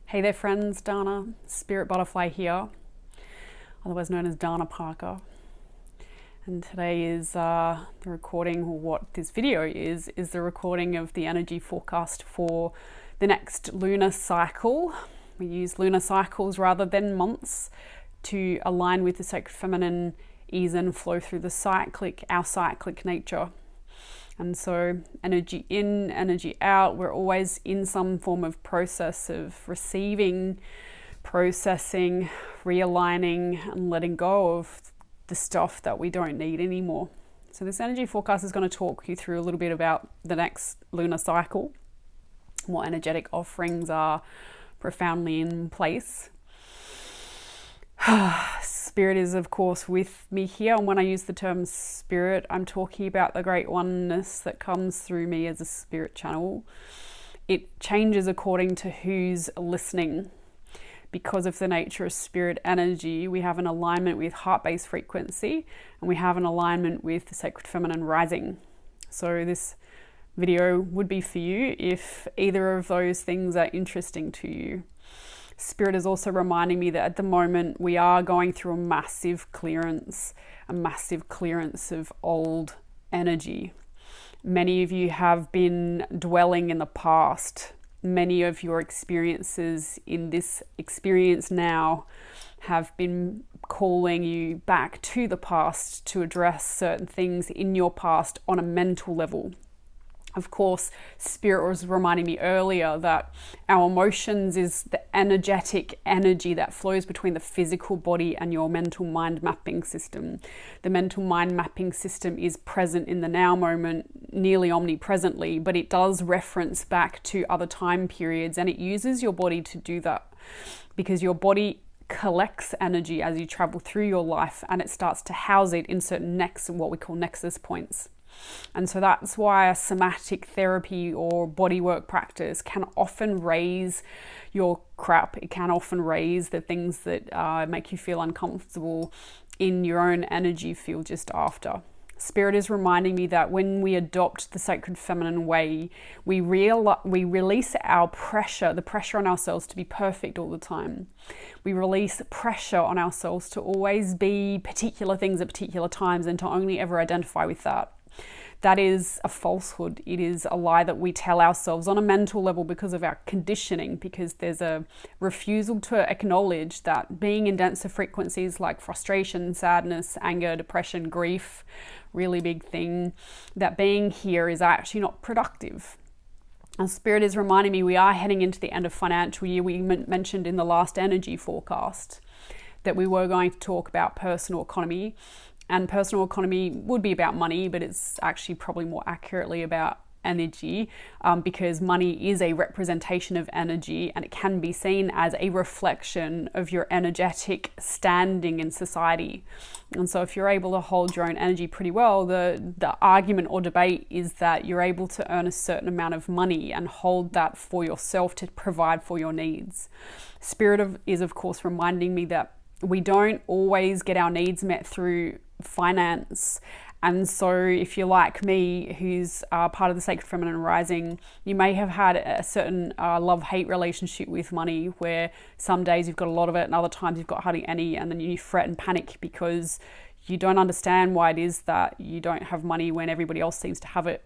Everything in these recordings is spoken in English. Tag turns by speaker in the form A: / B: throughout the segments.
A: Hey there friends, Dana, Spirit Butterfly here, otherwise known as Dana Parker. And today is the recording, or what this video is the recording of the energy forecast for the next lunar cycle. We use lunar cycles rather than months to align with the sacred feminine, ease and flow through our cyclic nature. And so energy in, energy out, we're always in some form of process of receiving, processing, realigning and letting go of the stuff that we don't need anymore. So this energy forecast is going to talk you through a little bit about the next lunar cycle, what energetic offerings are profoundly in place. Spirit is, of course, with me here. And when I use the term spirit, I'm talking about the great oneness that comes through me as a spirit channel. It changes according to who's listening. Because of the nature of spirit energy, we have an alignment with heart-based frequency and we have an alignment with the sacred feminine rising. So this video would be for you if either of those things are interesting to you. Spirit is also reminding me that at the moment we are going through a massive clearance of old energy. Many of you have been dwelling in the past. Many of your experiences in this experience now have been calling you back to the past to address certain things in your past on a mental level. Of course, Spirit was reminding me earlier that our emotions is the energetic energy that flows between the physical body and your mental mind mapping system. The mental mind mapping system is present in the now moment, nearly omnipresently, but it does reference back to other time periods, and it uses your body to do that because your body collects energy as you travel through your life, and it starts to house it in certain what we call nexus points. And so that's why a somatic therapy or bodywork practice can often raise your crap. It can often raise the things that make you feel uncomfortable in your own energy field just after. Spirit is reminding me that when we adopt the sacred feminine way, we release our pressure, the pressure on ourselves to be perfect all the time. We release pressure on ourselves to always be particular things at particular times and to only ever identify with that. That is a falsehood. It is a lie that we tell ourselves on a mental level because of our conditioning, because there's a refusal to acknowledge that being in denser frequencies like frustration, sadness, anger, depression, grief, really big thing, that being here is actually not productive. And Spirit is reminding me we are heading into the end of financial year. We mentioned in the last energy forecast that we were going to talk about personal economy. And personal economy would be about money, but it's actually probably more accurately about energy, because money is a representation of energy and it can be seen as a reflection of your energetic standing in society. And so if you're able to hold your own energy pretty well, the argument or debate is that you're able to earn a certain amount of money and hold that for yourself to provide for your needs. Spirit is of course reminding me that we don't always get our needs met through finance. And so if you're like me, who's part of the sacred feminine rising, you may have had a certain love-hate relationship with money, where some days you've got a lot of it and other times you've got hardly any, and then you fret and panic because you don't understand why it is that you don't have money when everybody else seems to have it.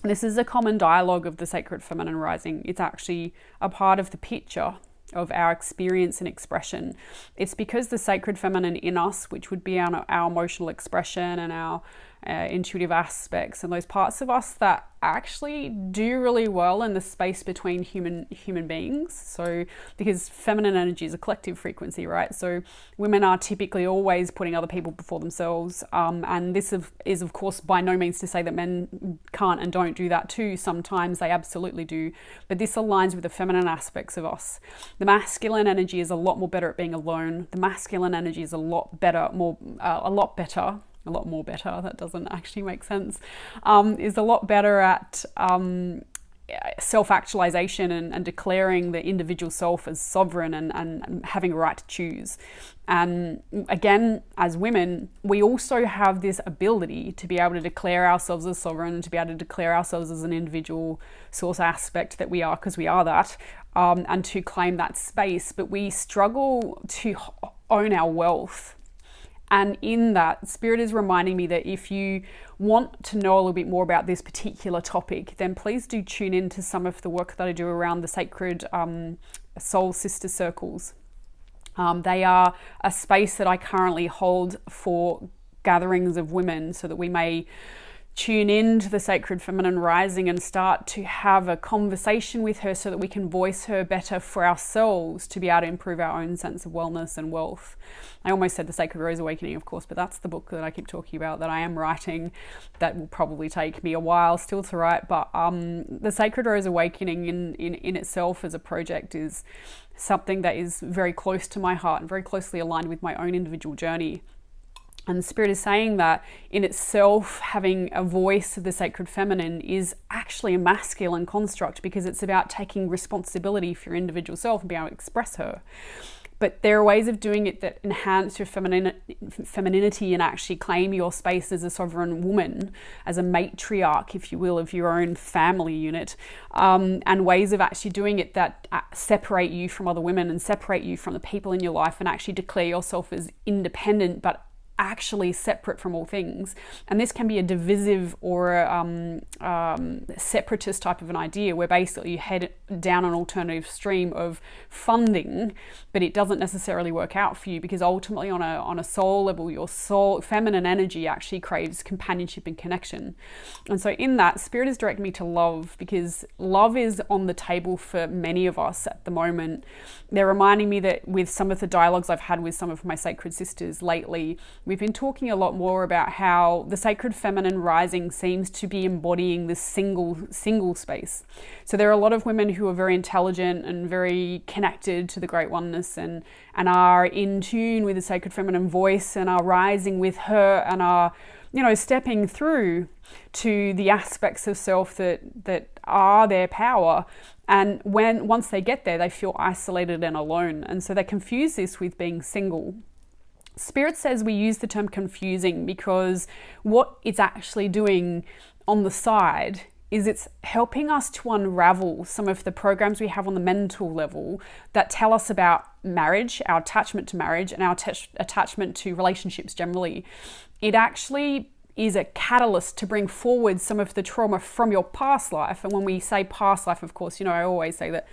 A: This is a common dialogue of the sacred feminine rising. It's actually a part of the picture of our experience and expression. It's because the sacred feminine in us, which would be our emotional expression and our intuitive aspects and those parts of us that actually do really well in the space between human beings. So because feminine energy is a collective frequency, right? So women are typically always putting other people before themselves, and this is of course by no means to say that men can't and don't do that too. Sometimes they absolutely do, but this aligns with the feminine aspects of us. The masculine energy is a lot more better at being alone. The masculine energy is a lot more better, that doesn't actually make sense, is a lot better at self-actualization and declaring the individual self as sovereign and having a right to choose. And again, as women, we also have this ability to be able to declare ourselves as sovereign and to be able to declare ourselves as an individual source aspect that we are, because we are that, and to claim that space. But we struggle to own our wealth. And in that, Spirit is reminding me that if you want to know a little bit more about this particular topic, then please do tune into some of the work that I do around the sacred soul sister circles. They are a space that I currently hold for gatherings of women so that we may tune into the sacred feminine rising and start to have a conversation with her so that we can voice her better for ourselves to be able to improve our own sense of wellness and wealth. I almost said the Sacred Rose Awakening, of course, but that's the book that I keep talking about that I am writing. That will probably take me a while still to write, but the Sacred Rose Awakening in itself as a project is something that is very close to my heart and very closely aligned with my own individual journey. And Spirit is saying that in itself, having a voice of the sacred feminine is actually a masculine construct, because it's about taking responsibility for your individual self and being able to express her. But there are ways of doing it that enhance your femininity and actually claim your space as a sovereign woman, as a matriarch, if you will, of your own family unit, and ways of actually doing it that separate you from other women and separate you from the people in your life and actually declare yourself as independent but actually separate from all things. And this can be a divisive or a separatist type of an idea, where basically you head down an alternative stream of funding, but it doesn't necessarily work out for you, because ultimately on a soul level, your soul feminine energy actually craves companionship and connection. And so in that, Spirit is directing me to love, because love is on the table for many of us at the moment. They're reminding me that with some of the dialogues I've had with some of my sacred sisters lately, we've been talking a lot more about how the sacred feminine rising seems to be embodying this single space. So there are a lot of women who are very intelligent and very connected to the great oneness and are in tune with the sacred feminine voice and are rising with her and are, stepping through to the aspects of self that are their power. And once they get there, they feel isolated and alone. And so they confuse this with being single. Spirit says we use the term confusing because what it's actually doing on the side is it's helping us to unravel some of the programs we have on the mental level that tell us about marriage, our attachment to marriage, and our attachment to relationships generally. It actually is a catalyst to bring forward some of the trauma from your past life. And when we say past life, of course, I always say that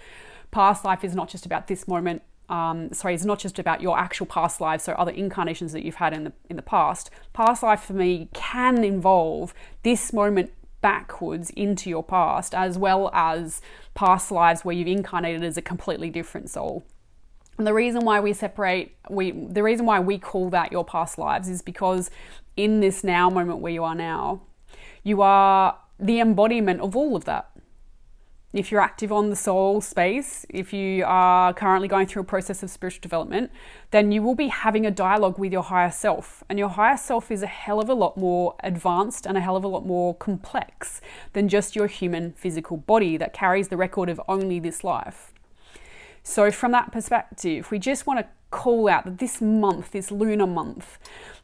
A: past life is not just about this moment. It's not just about your actual past lives, so other incarnations that you've had in the past. Past life for me can involve this moment backwards into your past, as well as past lives where you've incarnated as a completely different soul. And the reason why we call that your past lives is because in this now moment where you are now, you are the embodiment of all of that. If you're active on the soul space, if you are currently going through a process of spiritual development, then you will be having a dialogue with your higher self. And your higher self is a hell of a lot more advanced and a hell of a lot more complex than just your human physical body that carries the record of only this life. So from that perspective, we just want to call out that this month, this lunar month,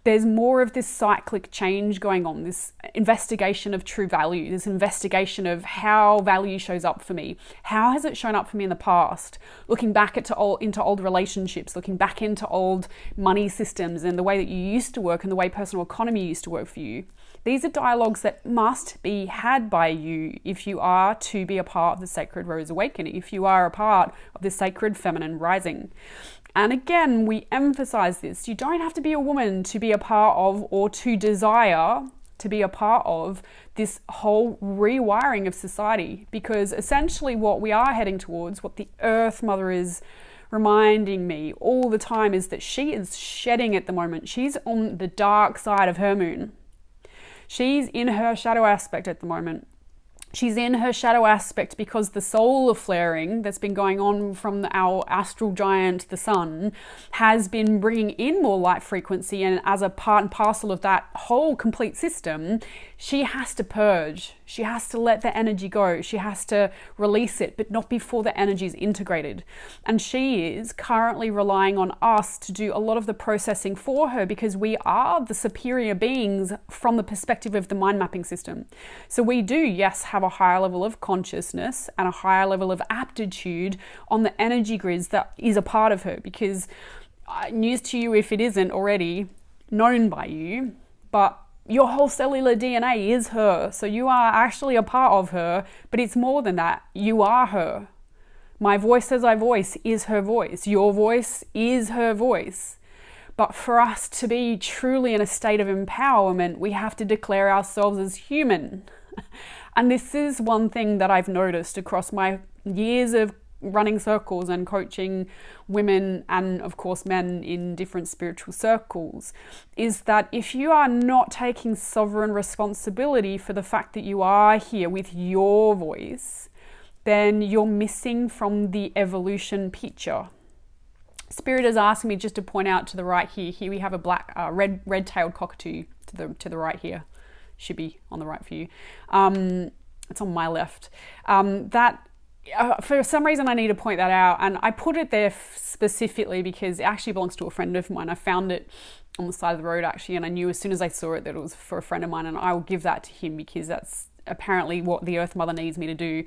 A: there's more of this cyclic change going on, this investigation of true value, this investigation of how value shows up for me. How has it shown up for me in the past? Looking back into old relationships, looking back into old money systems and the way that you used to work and the way personal economy used to work for you. These are dialogues that must be had by you if you are to be a part of the Sacred Rose Awakening, if you are a part of the Sacred Feminine Rising. And again, we emphasize this. You don't have to be a woman to be a part of or to desire to be a part of this whole rewiring of society, because essentially what we are heading towards, what the Earth Mother is reminding me all the time, is that she is shedding at the moment. She's on the dark side of her moon. She's in her shadow aspect at the moment. She's in her shadow aspect because the solar flaring that's been going on from our astral giant, the sun, has been bringing in more light frequency. And as a part and parcel of that whole complete system, she has to purge. She has to let the energy go. She has to release it, but not before the energy is integrated. And she is currently relying on us to do a lot of the processing for her, because we are the superior beings from the perspective of the mind mapping system. So we do, yes, have a higher level of consciousness and a higher level of aptitude on the energy grids that is a part of her, because news to you if it isn't already known by you, but your whole cellular DNA is her. So you are actually a part of her, but it's more than that. You are her. My voice as I voice is her voice. Your voice is her voice. But for us to be truly in a state of empowerment, we have to declare ourselves as human. And this is one thing that I've noticed across my years of running circles and coaching women and of course men in different spiritual circles, is that if you are not taking sovereign responsibility for the fact that you are here with your voice, then you're missing from the evolution picture. Spirit is asking me just to point out to the right here. Here we have a black, red-tailed cockatoo to the right here. Should be on the right for you. It's on my left. For some reason I need to point that out, and I put it there specifically because it actually belongs to a friend of mine. I found it on the side of the road actually, and I knew as soon as I saw it that it was for a friend of mine, and I will give that to him because that's apparently what the Earth Mother needs me to do.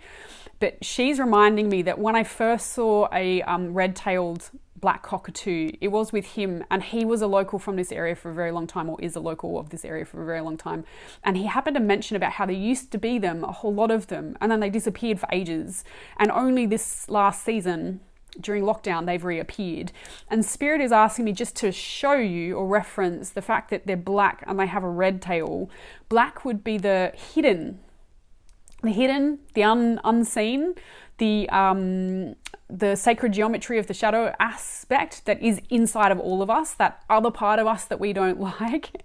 A: But she's reminding me that when I first saw a red-tailed black cockatoo, it was with him, and he was a local from this area for a very long time, or is a local of this area for a very long time, and he happened to mention about how there used to be them, a whole lot of them, and then they disappeared for ages, and only this last season during lockdown they've reappeared. And Spirit is asking me just to show you or reference the fact that they're black and they have a red tail. Black would be the hidden, the unseen, the sacred geometry of the shadow aspect that is inside of all of us, that other part of us that we don't like.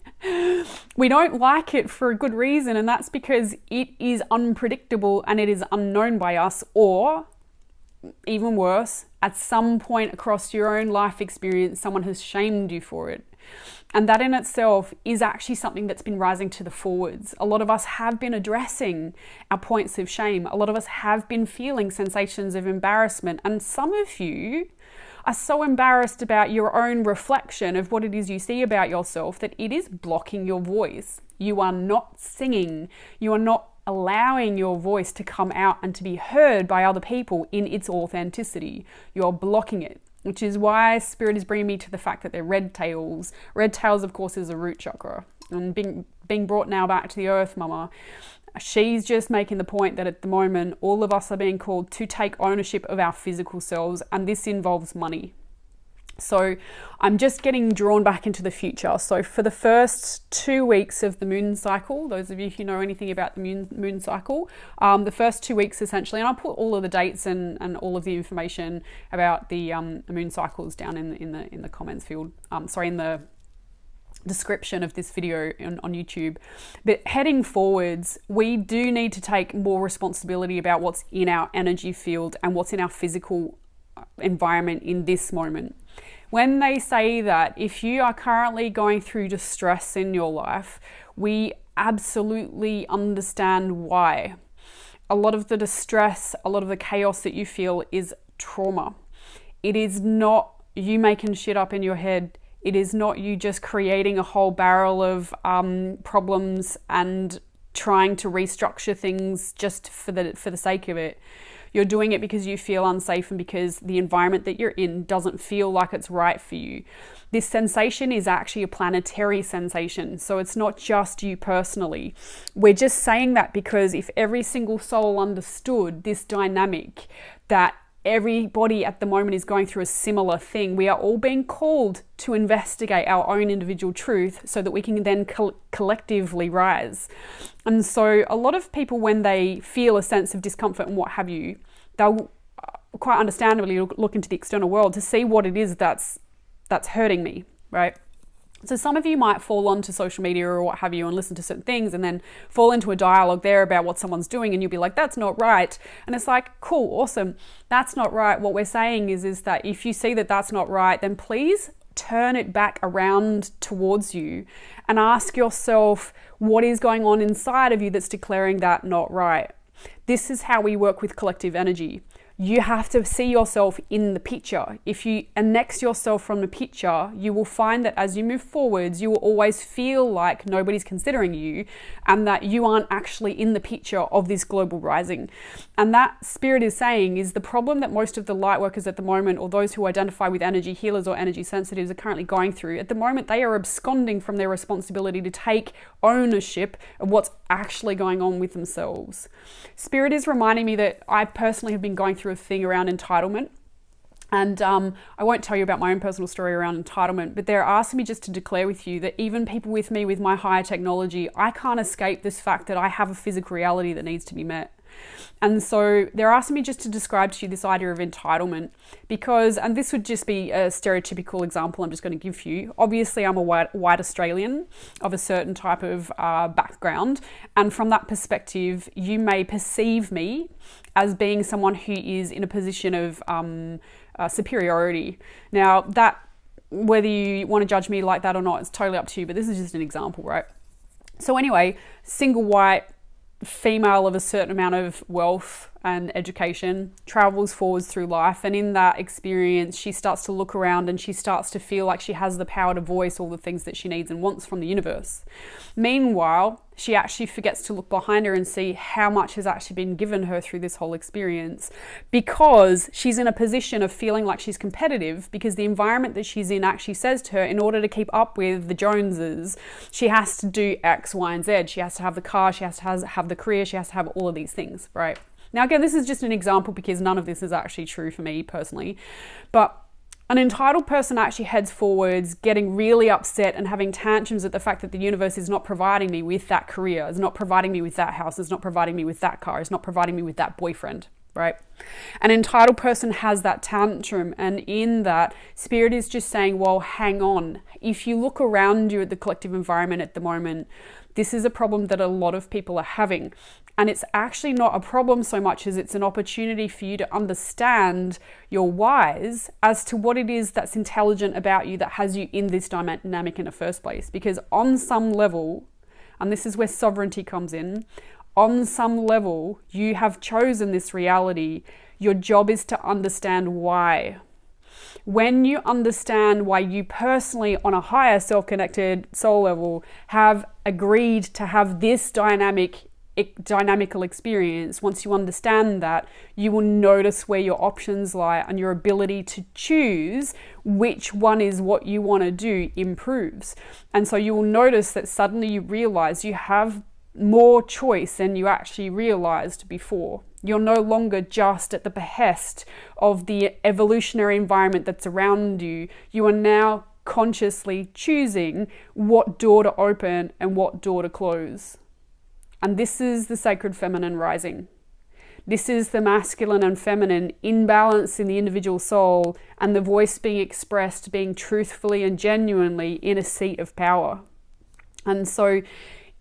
A: We don't like it for a good reason, and that's because it is unpredictable and it is unknown by us, or even worse, at some point across your own life experience, someone has shamed you for it. And that in itself is actually something that's been rising to the forwards. A lot of us have been addressing our points of shame. A lot of us have been feeling sensations of embarrassment. And some of you are so embarrassed about your own reflection of what it is you see about yourself that it is blocking your voice. You are not singing. You are not allowing your voice to come out and to be heard by other people in its authenticity. You're blocking it, which is why Spirit is bringing me to the fact that they're red tails. Red tails, of course, is a root chakra. And being brought now back to the Earth Mama, she's just making the point that at the moment, all of us are being called to take ownership of our physical selves, and this involves money. So I'm just getting drawn back into the future. So for the first 2 weeks of the moon cycle, those of you who know anything about the moon cycle, the first 2 weeks essentially, and I'll put all of the dates and all of the information about the moon cycles down in the comments field, in the description of this video on YouTube. But heading forwards, we do need to take more responsibility about what's in our energy field and what's in our physical environment in this moment. When they say that if you are currently going through distress in your life, we absolutely understand why. A lot of the distress, a lot of the chaos that you feel is trauma. It is not you making shit up in your head. It is not you just creating a whole barrel of problems and trying to restructure things just for the sake of it. You're doing it because you feel unsafe and because the environment that you're in doesn't feel like it's right for you. This sensation is actually a planetary sensation, so it's not just you personally. We're just saying that because if every single soul understood this dynamic, that everybody at the moment is going through a similar thing, we are all being called to investigate our own individual truth so that we can then collectively rise. And so a lot of people, when they feel a sense of discomfort and what have you, they'll quite understandably look into the external world to see what it is that's hurting me, right? So some of you might fall onto social media or what have you and listen to certain things and then fall into a dialogue there about what someone's doing, and you'll be like, that's not right. And it's like, cool, awesome. That's not right. What we're saying is that if you see that that's not right, then please turn it back around towards you and ask yourself what is going on inside of you that's declaring that not right. This is how we work with collective energy. You have to see yourself in the picture. If you annex yourself from the picture, you will find that as you move forwards, you will always feel like nobody's considering you and that you aren't actually in the picture of this global rising. And that spirit is saying is the problem that most of the light workers at the moment, or those who identify with energy healers or energy sensitives, are currently going through. At the moment, they are absconding from their responsibility to take ownership of what's actually going on with themselves. Spirit is reminding me that I personally have been going through a thing around entitlement. And I won't tell you about my own personal story around entitlement, but they're asking me just to declare with you that even people with me with my higher technology, I can't escape this fact that I have a physical reality that needs to be met. And so they're asking me just to describe to you this idea of entitlement because, and this would just be a stereotypical example I'm just going to give you. Obviously, I'm a white Australian of a certain type of background. And from that perspective, you may perceive me as being someone who is in a position of superiority. Now, that, whether you want to judge me like that or not, it's totally up to you, but this is just an example, right? So anyway, single white female of a certain amount of wealth and education travels forwards through life, and in that experience she starts to look around and she starts to feel like she has the power to voice all the things that she needs and wants from the universe. Meanwhile, she actually forgets to look behind her and see how much has actually been given her through this whole experience, because she's in a position of feeling like she's competitive, because the environment that she's in actually says to her, in order to keep up with the Joneses, she has to do X, Y, and Z. She has to have the car, she has to have the career, she has to have all of these things, right? Now, again, this is just an example because none of this is actually true for me personally, but an entitled person actually heads forwards, getting really upset and having tantrums at the fact that the universe is not providing me with that career, is not providing me with that house, is not providing me with that car, is not providing me with that boyfriend, right? An entitled person has that tantrum, and in that, spirit is just saying, well, hang on. If you look around you at the collective environment at the moment, this is a problem that a lot of people are having. And it's actually not a problem so much as it's an opportunity for you to understand your whys as to what it is that's intelligent about you that has you in this dynamic in the first place. Because on some level, and this is where sovereignty comes in, on some level, you have chosen this reality. Your job is to understand why. When you understand why you personally, on a higher self-connected soul level, have agreed to have this dynamical experience, once you understand that, you will notice where your options lie, and your ability to choose which one is what you want to do improves. And so you will notice that suddenly you realize you have more choice than you actually realized before. You're no longer just at the behest of the evolutionary environment that's around you. You are now consciously choosing what door to open and what door to close. And this is the sacred feminine rising. This is the masculine and feminine in balance in the individual soul, and the voice being expressed, being truthfully and genuinely in a seat of power. And so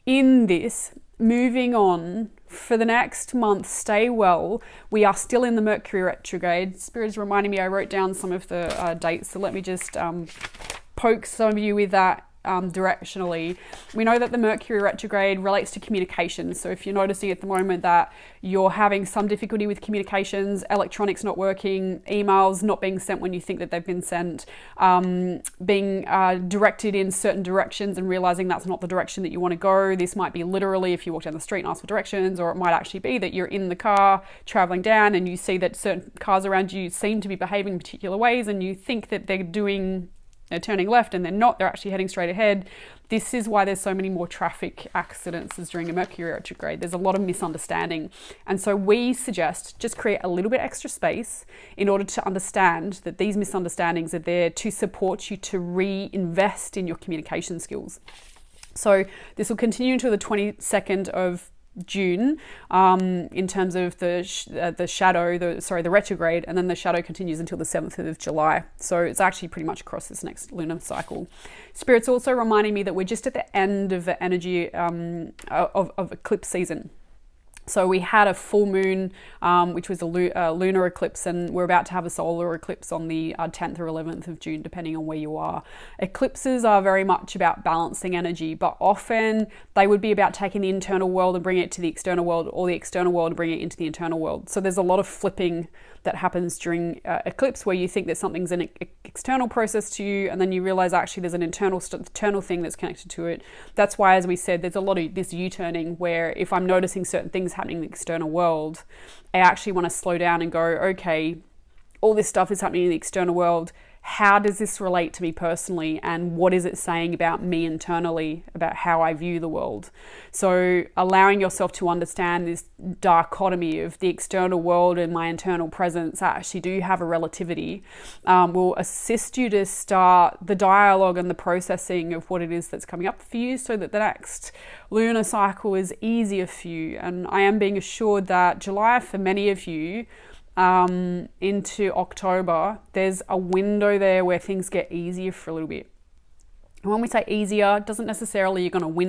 A: in this, moving on, for the next month, stay well. We are still in the Mercury retrograde. Spirit is reminding me, I wrote down some of the dates, so let me just poke some of you with that directionally. We know that the Mercury retrograde relates to communications. So if you're noticing at the moment that you're having some difficulty with communications, electronics not working, emails not being sent when you think that they've been sent, being directed in certain directions and realizing that's not the direction that you want to go. This might be literally if you walk down the street and ask for directions, or it might actually be that you're in the car traveling down and you see that certain cars around you seem to be behaving in particular ways, and you think that they're turning left and they're not, they're actually heading straight ahead. This is why there's so many more traffic accidents as during a Mercury retrograde. There's a lot of misunderstanding. And so we suggest just create a little bit extra space in order to understand that these misunderstandings are there to support you to reinvest in your communication skills. So this will continue until the 22nd of June in terms of the shadow, the retrograde, and then the shadow continues until the 7th of July. So it's actually pretty much across this next lunar cycle. Spirit's also reminding me that we're just at the end of the energy of eclipse season. So we had a full moon, which was a lunar eclipse, and we're about to have a solar eclipse on the 10th or 11th of June, depending on where you are. Eclipses are very much about balancing energy, but often they would be about taking the internal world and bringing it to the external world, or the external world and bringing it into the internal world. So there's a lot of flipping that happens during eclipse, where you think that something's an external process to you, and then you realize actually there's an internal thing that's connected to it. That's why, as we said, there's a lot of this U-turning, where if I'm noticing certain things happening in the external world, I actually want to slow down and go, okay, all this stuff is happening in the external world. How does this relate to me personally, and what is it saying about me internally, about how I view the world? So allowing yourself to understand this dichotomy of the external world and my internal presence actually do have a relativity will assist you to start the dialogue and the processing of what it is that's coming up for you, so that the next lunar cycle is easier for you. And I am being assured that July, for many of you, into October, there's a window there where things get easier for a little bit. And when we say easier, it doesn't necessarily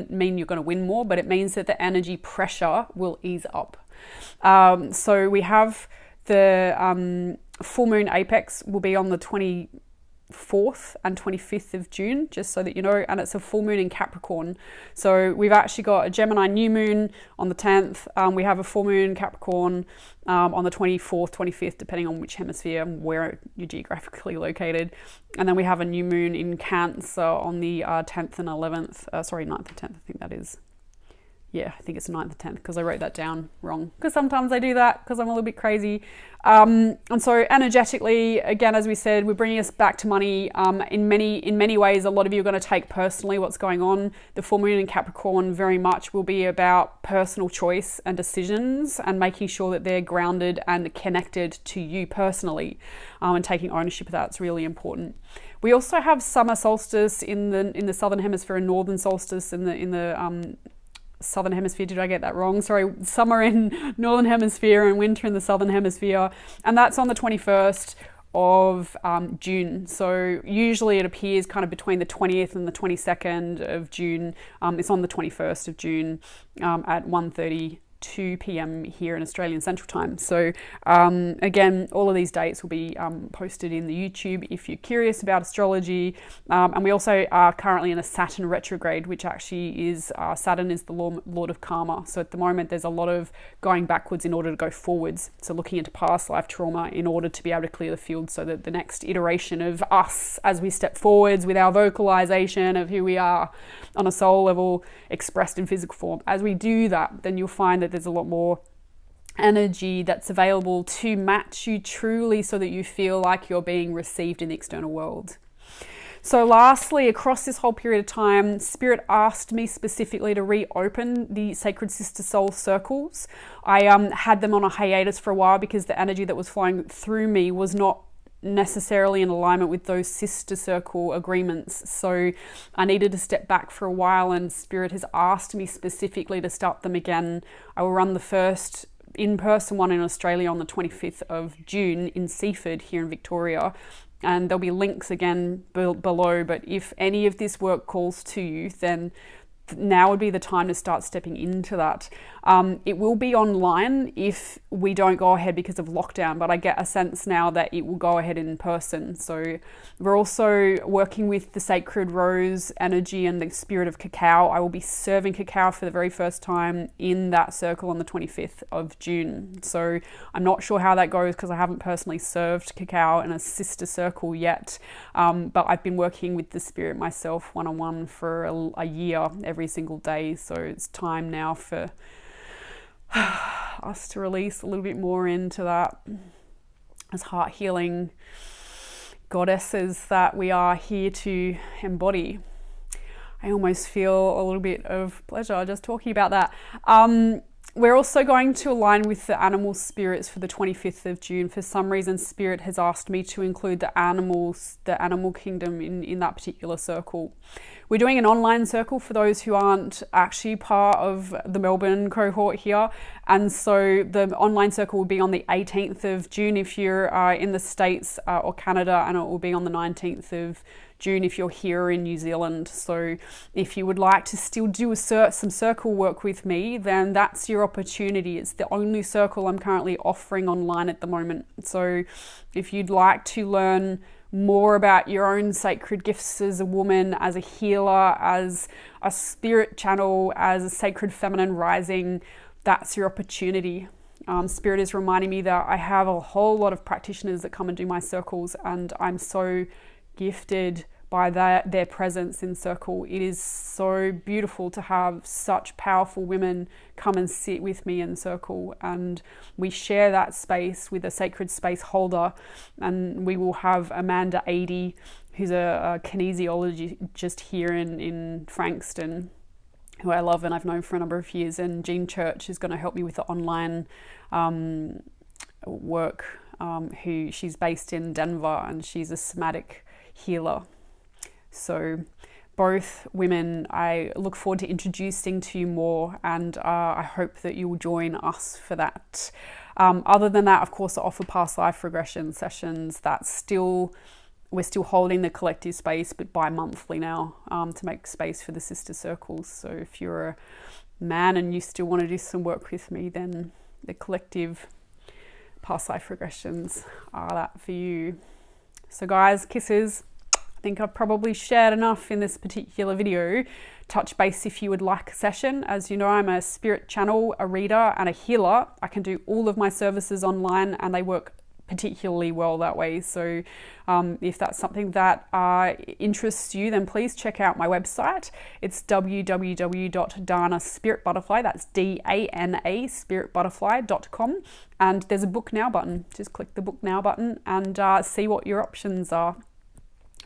A: mean you're going to win more, but it means that the energy pressure will ease up. So we have the full moon apex will be on the 24th and 25th of June, just so that you know, and it's a full moon in Capricorn. So we've actually got a Gemini new moon on the 10th. We have a full moon in Capricorn on the 24th, 25th, depending on which hemisphere and where you're geographically located. And then we have a new moon in Cancer on the 10th and 11th. 9th and 10th, I think that is. Yeah, I think it's 9th and 10th, because I wrote that down wrong. Because sometimes I do that because I'm a little bit crazy. And so energetically, again, as we said, we're bringing us back to money. In many ways, a lot of you are going to take personally what's going on. The full moon in Capricorn very much will be about personal choice and decisions, and making sure that they're grounded and connected to you personally, and taking ownership of that's really important. We also have summer solstice in the southern hemisphere and northern solstice in the southern hemisphere. Did I get that wrong? Sorry, summer in northern hemisphere and winter in the southern hemisphere, and that's on the 21st of June. So usually it appears kind of between the 20th and the 22nd of June. It's on the 21st of June at 1:32 p.m. here in Australian Central Time. So again, all of these dates will be posted in the YouTube if you're curious about astrology. And we also are currently in a Saturn retrograde, which actually is, Saturn is the Lord of Karma. So at the moment, there's a lot of going backwards in order to go forwards. So looking into past life trauma in order to be able to clear the field, so that the next iteration of us, as we step forwards with our vocalization of who we are on a soul level, expressed in physical form, as we do that, then you'll find that there's a lot more energy that's available to match you truly, so that you feel like you're being received in the external world. So lastly, across this whole period of time, Spirit asked me specifically to reopen the Sacred Sister Soul Circles. I had them on a hiatus for a while because the energy that was flowing through me was not necessarily in alignment with those sister circle agreements. So I needed to step back for a while, and Spirit has asked me specifically to start them again. I will run the first in-person one in Australia on the 25th of June in Seaford here in Victoria. And there'll be links again below. But if any of this work calls to you, then now would be the time to start stepping into that. It will be online if we don't go ahead because of lockdown, but I get a sense now that it will go ahead in person. So we're also working with the sacred rose energy and the spirit of cacao. I will be serving cacao for the very first time in that circle on the 25th of June. So I'm not sure how that goes because I haven't personally served cacao in a sister circle yet, but I've been working with the spirit myself one-on-one for a year every single day. So it's time now for us to release a little bit more into that as heart healing goddesses that we are here to embody. I almost feel a little bit of pleasure just talking about that. we're also going to align with the animal spirits for the 25th of June. For some reason, Spirit has asked me to include the animals, the animal kingdom in that particular circle. We're doing an online circle for those who aren't actually part of the Melbourne cohort here. And so the online circle will be on the 18th of June if you're in the States or Canada, and it will be on the 19th of June if you're here in New Zealand. So if you would like to still do some circle work with me, then that's your opportunity. It's the only circle I'm currently offering online at the moment. So if you'd like to learn more about your own sacred gifts as a woman, as a healer, as a spirit channel, as a sacred feminine rising, that's your opportunity. Spirit is reminding me that I have a whole lot of practitioners that come and do my circles, and I'm so gifted by their presence in circle. It is so beautiful to have such powerful women come and sit with me in circle, and we share that space with a sacred space holder. And we will have Amanda Adey, who's a kinesiologist here in Frankston, who I love and I've known for a number of years, and Jean Church is going to help me with the online work, who she's based in Denver, and she's a somatic healer. So both women I look forward to introducing to you more, and I hope that you will join us for that. Other than that, of course, I offer past life regression sessions. We're still holding the collective space, but bi-monthly now, to make space for the sister circles. So if you're a man and you still want to do some work with me, then the collective past life regressions are that for you. So guys, kisses. I think I've probably shared enough in this particular video. Touch base if you would like a session. As you know, I'm a spirit channel, a reader, and a healer. I can do all of my services online, and they work particularly well that way. So if that's something that interests you, then please check out my website. It's www.danaspiritbutterfly, that's DANA spiritbutterfly.com, and there's a book now button. Just click the book now button and see what your options are.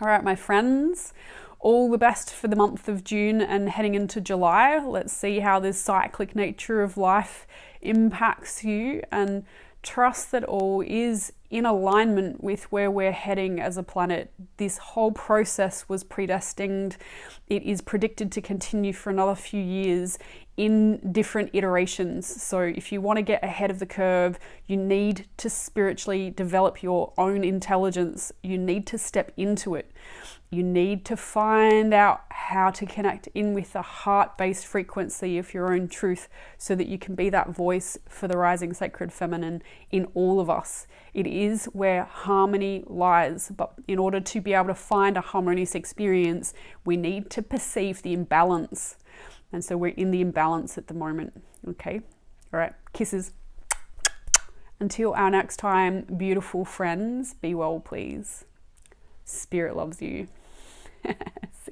A: All right, my friends, all the best for the month of June and heading into July. Let's see how this cyclic nature of life impacts you, and trust that all is in alignment with where we're heading as a planet. This whole process was predestined. It is predicted to continue for another few years in different iterations. So if you want to get ahead of the curve, you need to spiritually develop your own intelligence. You need to step into it. You need to find out how to connect in with the heart-based frequency of your own truth, so that you can be that voice for the rising sacred feminine in all of us. It is where harmony lies, but in order to be able to find a harmonious experience, we need to perceive the imbalance. And so we're in the imbalance at the moment. Okay. All right. Kisses. Until our next time, beautiful friends, be well, please. Spirit loves you. See